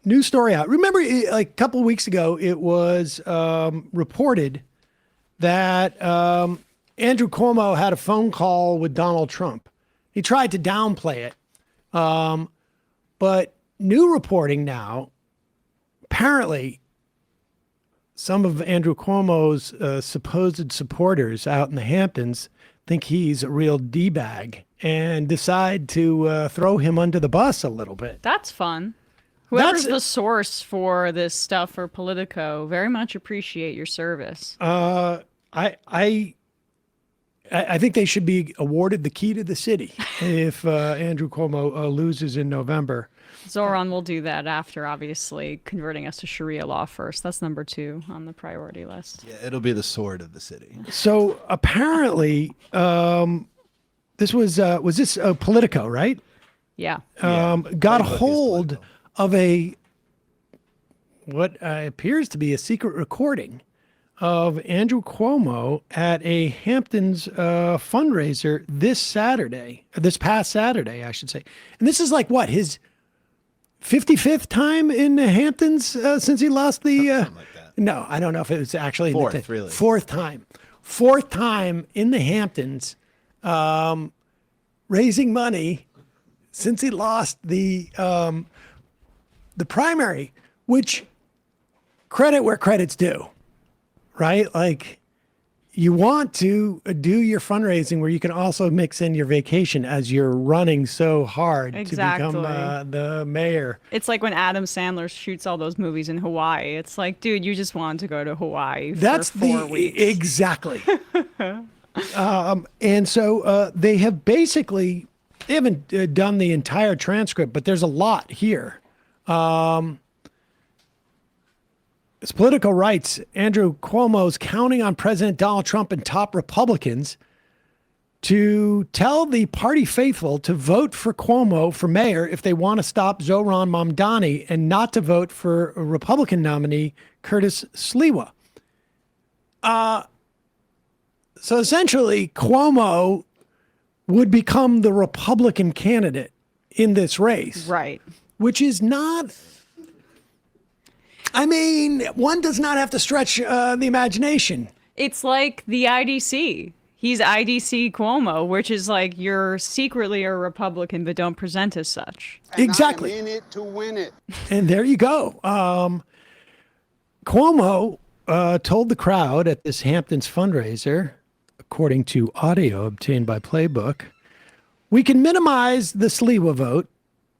new story out. Remember, like a couple of weeks ago, it was reported that Andrew Cuomo had a phone call with Donald Trump. He tried to downplay it. But new reporting now, apparently, some of Andrew Cuomo's supposed supporters out in the Hamptons think he's a real D-bag and decide to throw him under the bus a little bit. That's fun. Whoever's the source for this stuff for Politico, very much appreciate your service. I think they should be awarded the key to the city if Andrew Cuomo loses in November. Zoran will do that after, obviously, converting us to Sharia law first. That's number 2 on the priority list. Yeah, it'll be the sword of the city. So apparently, this was this Politico, right? Yeah. Got hold of what appears to be a secret recording of Andrew Cuomo at a Hamptons fundraiser this past Saturday, I should say. And this is like what, his 55th time in the Hamptons since he lost the... Something like that. No, I don't know if it was actually... Fourth, really. Fourth time. Fourth time in the Hamptons, raising money since he lost the primary, which credit where credit's due. Right? Like, you want to do your fundraising where you can also mix in your vacation as you're running so hard to become the mayor. It's like when Adam Sandler shoots all those movies in Hawaii. It's like, dude, you just wanted to go to Hawaii for 4 weeks. Exactly. And so they haven't done the entire transcript, but there's a lot here. As Politico writes, Andrew Cuomo's counting on President Donald Trump and top Republicans to tell the party faithful to vote for Cuomo for mayor if they want to stop Zohran Mamdani and not to vote for a Republican nominee, Curtis Sliwa. So essentially, Cuomo would become the Republican candidate in this race. Right. Which is not... I mean, one does not have to stretch the imagination. It's like the IDC. He's IDC Cuomo, which is like you're secretly a Republican, but don't present as such. Exactly. I'm in it to win it. And there you go. Cuomo told the crowd at this Hamptons fundraiser, according to audio obtained by Playbook, we can minimize the Sliwa vote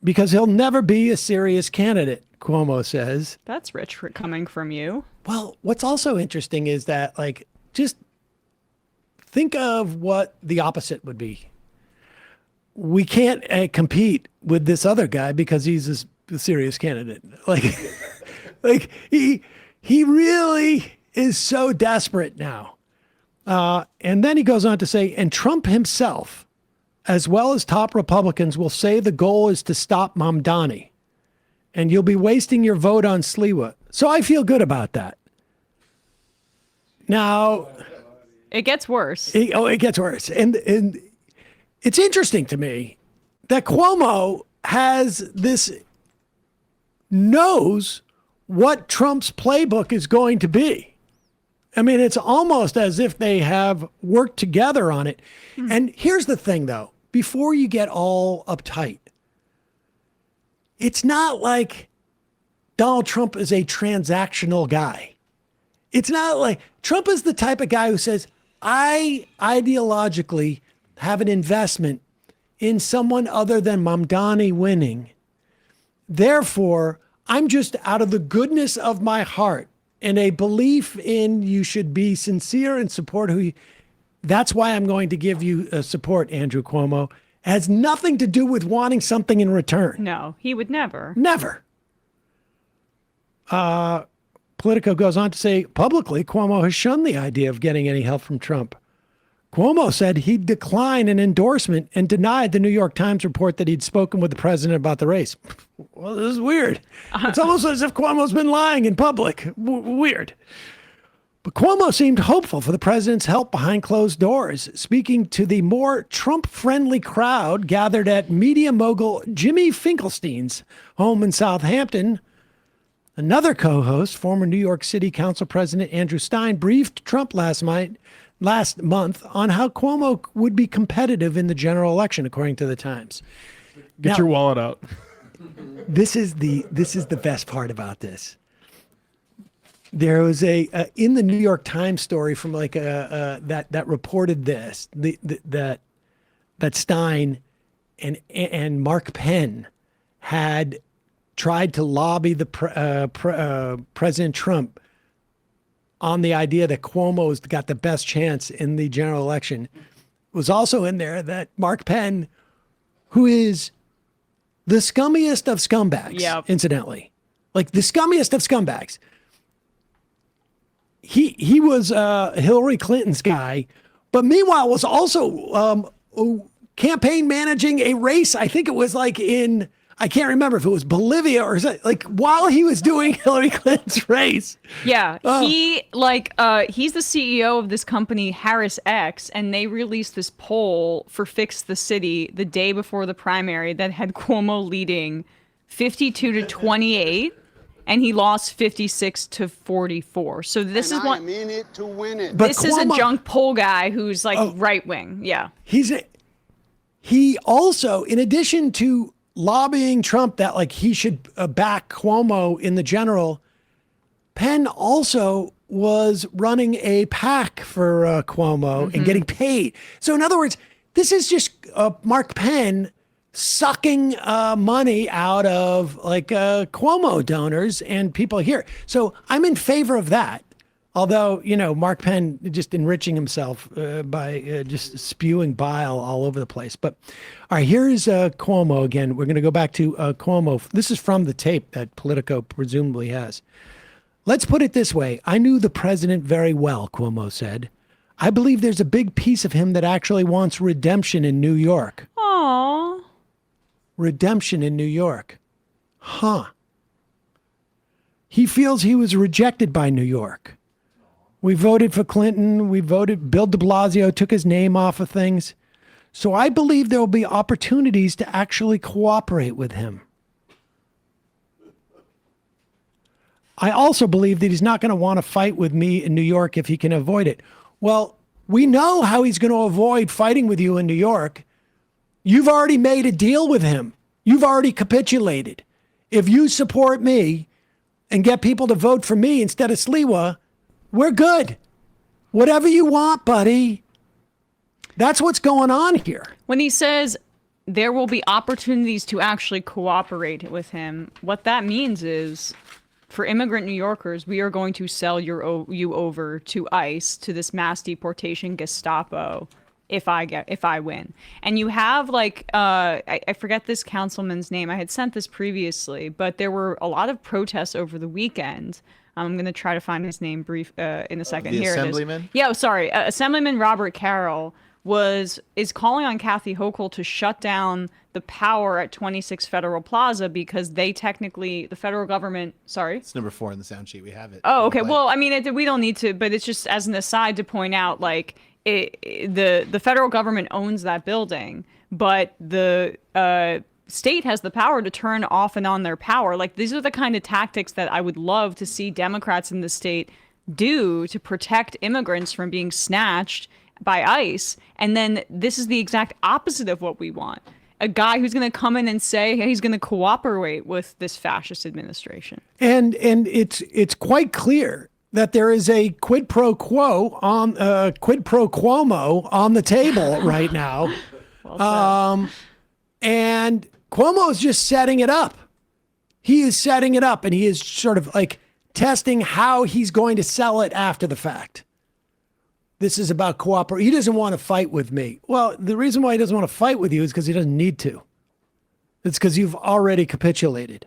because he'll never be a serious candidate. Cuomo says. That's rich coming from you. Well, what's also interesting is that, like, just think of what the opposite would be. We can't compete with this other guy because he's a serious candidate. Like, like he really is so desperate now. And then he goes on to say, and Trump himself, as well as top Republicans, will say the goal is to stop Mamdani. And you'll be wasting your vote on Sliwa. So I feel good about that. Now... It gets worse. It gets worse. And it's interesting to me that Cuomo knows what Trump's playbook is going to be. I mean, it's almost as if they have worked together on it. And here's the thing, though. Before you get all uptight, it's not like Donald Trump is a transactional guy. It's not like Trump is the type of guy who says, I ideologically have an investment in someone other than Mamdani winning. Therefore, I'm just out of the goodness of my heart and a belief in you should be sincere and support that's why I'm going to give you support, Andrew Cuomo. Has nothing to do with wanting something in return. No, he would never. Never. Politico goes on to say, publicly, Cuomo has shunned the idea of getting any help from Trump. Cuomo said he'd decline an endorsement and denied the New York Times report that he'd spoken with the president about the race. Well, this is weird. It's almost as if Cuomo's been lying in public. Weird. But Cuomo seemed hopeful for the president's help behind closed doors, speaking to the more Trump-friendly crowd gathered at media mogul Jimmy Finkelstein's home in Southampton, Another co-host, former New York City Council President Andrew Stein, briefed Trump last month on how Cuomo would be competitive in the general election, according to the Times. Get your wallet out. This is the best part about this. There was a in the New York Times story from like that reported this that Stein and Mark Penn had tried to lobby the President Trump on the idea that Cuomo's got the best chance in the general election. It was also in there that Mark Penn, who is the scummiest of scumbags, incidentally, like the scummiest of scumbags. He was Hillary Clinton's guy, but meanwhile was also campaign managing a race. I think it was like I can't remember if it was Bolivia or like while he was doing Hillary Clinton's race. Yeah, he's the CEO of this company, Harris X, and they released this poll for Fix the City the day before the primary that had Cuomo leading 52-28, and he lost 56-44. So this is one. I'm in it to win it. But this is a junk poll guy who's like right wing. Yeah, he also, in addition to lobbying Trump that like he should back Cuomo in the general, Penn also was running a PAC for Cuomo and getting paid. So in other words, this is just Mark Penn sucking money out of like Cuomo donors and people here. So I'm in favor of that. Although, Mark Penn just enriching himself by just spewing bile all over the place. But all right, here's Cuomo again. We're going to go back to Cuomo. This is from the tape that Politico presumably has. Let's put it this way. I knew the president very well, Cuomo said. I believe there's a big piece of him that actually wants redemption in New York. Aww. Redemption in New York. Huh. He feels he was rejected by New York. We voted for Clinton. We voted, Bill de Blasio took his name off of things. So I believe there will be opportunities to actually cooperate with him. I also believe that he's not going to want to fight with me in New York if he can avoid it. Well, we know how he's going to avoid fighting with you in New York. You've already made a deal with him. You've already capitulated. If you support me and get people to vote for me instead of Sliwa, we're good. Whatever you want, buddy. That's what's going on here. When he says there will be opportunities to actually cooperate with him, what that means is for immigrant New Yorkers, we are going to sell you over to ICE, to this mass deportation Gestapo, if I win. And you have I forget this councilman's name. I had sent this previously, but there were a lot of protests over the weekend. I'm going to try to find his name in a second. The Here Assemblyman? It is. Yeah, sorry. Assemblyman Robert Carroll is calling on Kathy Hochul to shut down the power at 26 Federal Plaza because the federal government, sorry? It's number 4 in the sound sheet. We have it. Oh, okay. Well, I mean, we don't need to, but it's just as an aside to point out, the federal government owns that building, but the state has the power to turn off and on their power. Like, these are the kind of tactics that I would love to see Democrats in the state do to protect immigrants from being snatched by ICE. And then this is the exact opposite of what we want. A guy who's going to come in and say he's going to cooperate with this fascist administration. And it's quite clear that there is a quid pro quo quid pro Cuomo on the table right now. Well said. And Cuomo is just setting it up. He is setting it up, and he is sort of like testing how he's going to sell it after the fact. This is about cooperation. He doesn't want to fight with me. Well, the reason why he doesn't want to fight with you is because he doesn't need to. It's because you've already capitulated.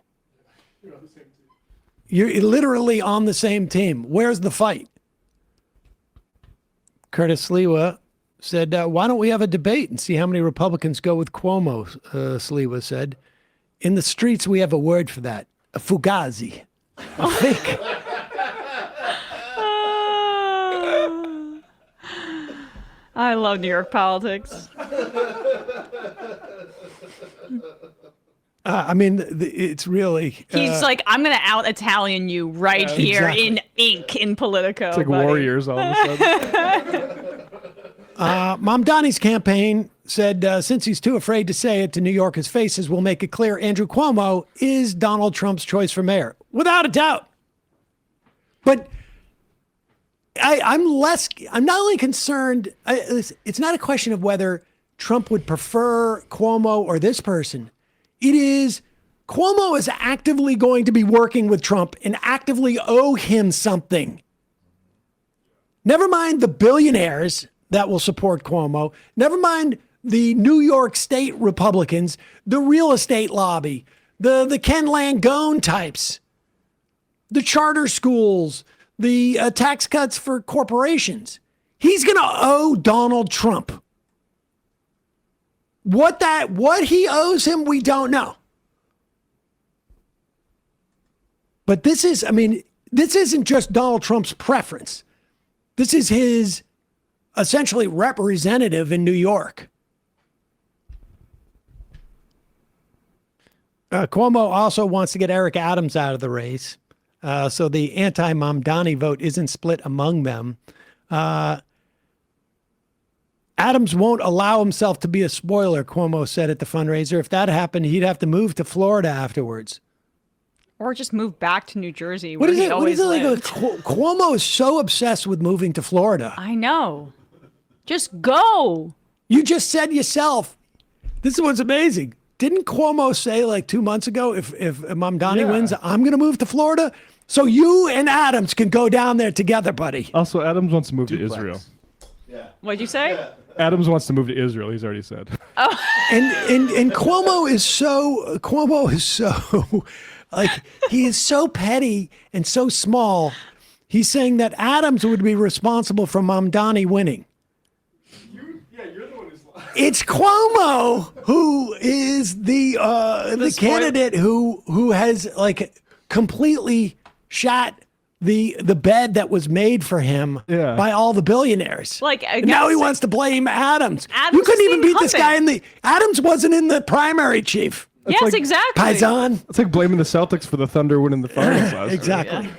You're literally on the same team. Where's the fight? Curtis Sliwa said, why don't we have a debate and see how many Republicans go with Cuomo, Sliwa said. In the streets, we have a word for that. A fugazi. A fake. I love New York politics. I mean, it's really. He's like, I'm going to out Italian you right here in ink in Politico. It's like Warriors all of a sudden. Mamdani's campaign said since he's too afraid to say it to New Yorkers' faces, we'll make it clear Andrew Cuomo is Donald Trump's choice for mayor, without a doubt. But I'm not only concerned, it's not a question of whether Trump would prefer Cuomo or this person. It is Cuomo is actively going to be working with Trump and actively owe him something. Never mind the billionaires that will support Cuomo. Never mind the New York State Republicans, the real estate lobby, the Ken Langone types, the charter schools, the tax cuts for corporations. He's going to owe Donald Trump. What he owes him, we don't know. But this isn't just Donald Trump's preference. This is his essentially representative in New York. Cuomo also wants to get Eric Adams out of the race. So the anti-Mamdani vote isn't split among them. Adams won't allow himself to be a spoiler, Cuomo said at the fundraiser. If that happened, he'd have to move to Florida afterwards. Or just move back to New Jersey, where he always lived. Cuomo is so obsessed with moving to Florida. I know. Just go. You just said yourself, this is what's amazing. Didn't Cuomo say like 2 months ago, if Mamdani wins, I'm going to move to Florida? So you and Adams can go down there together, buddy. Also, Adams wants to move to Israel. Yeah. What'd you say? Yeah. Adams wants to move to Israel. He's already said. Oh. And Cuomo is so like, he is so petty and so small. He's saying that Adams would be responsible for Mamdani winning. You're the one who's lying. It's Cuomo who is the candidate who has like completely shot the bed that was made for him by all the billionaires. Like now he wants to blame Adams. Adams You couldn't is even the beat this guy Adams wasn't in the primary, chief. Yes, like, exactly. Paisan. It's like blaming the Celtics for the Thunder winning the finals last year. Exactly.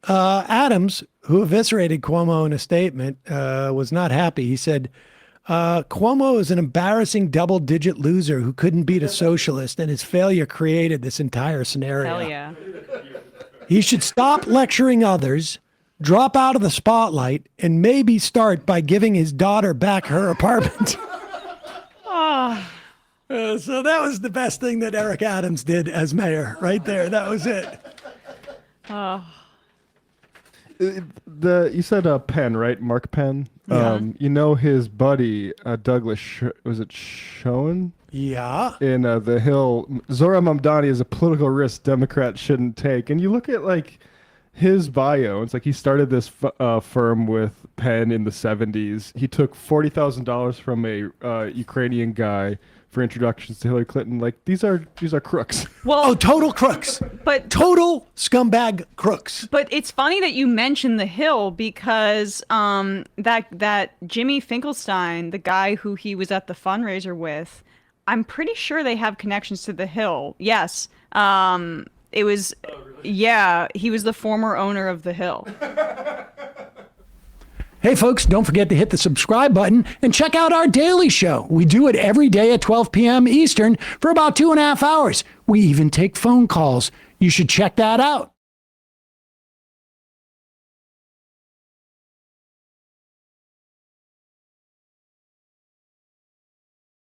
Adams, who eviscerated Cuomo in a statement, was not happy. He said, Cuomo is an embarrassing double-digit loser who couldn't beat a socialist, and his failure created this entire scenario. Hell yeah. He should stop lecturing others, drop out of the spotlight, and maybe start by giving his daughter back her apartment. So that was the best thing that Eric Adams did as mayor, right there. That was it. You said Penn, right? Mark Penn. Yeah. You know his buddy Douglas. Was it Schoen? Yeah. In The Hill, Zora Mamdani is a political risk Democrats shouldn't take. And you look at like his bio. It's like he started this firm with Penn in the 70s. He took $40,000 from a Ukrainian guy for introductions to Hillary Clinton. Like these are crooks. Well, total crooks. But total scumbag crooks. But it's funny that you mentioned The Hill because that Jimmy Finkelstein, the guy who he was at the fundraiser with, I'm pretty sure they have connections to The Hill. Yes. It was, yeah, he was the former owner of The Hill. Hey, folks, don't forget to hit the subscribe button and check out our daily show. We do it every day at 12 p.m. Eastern for about 2.5 hours. We even take phone calls. You should check that out.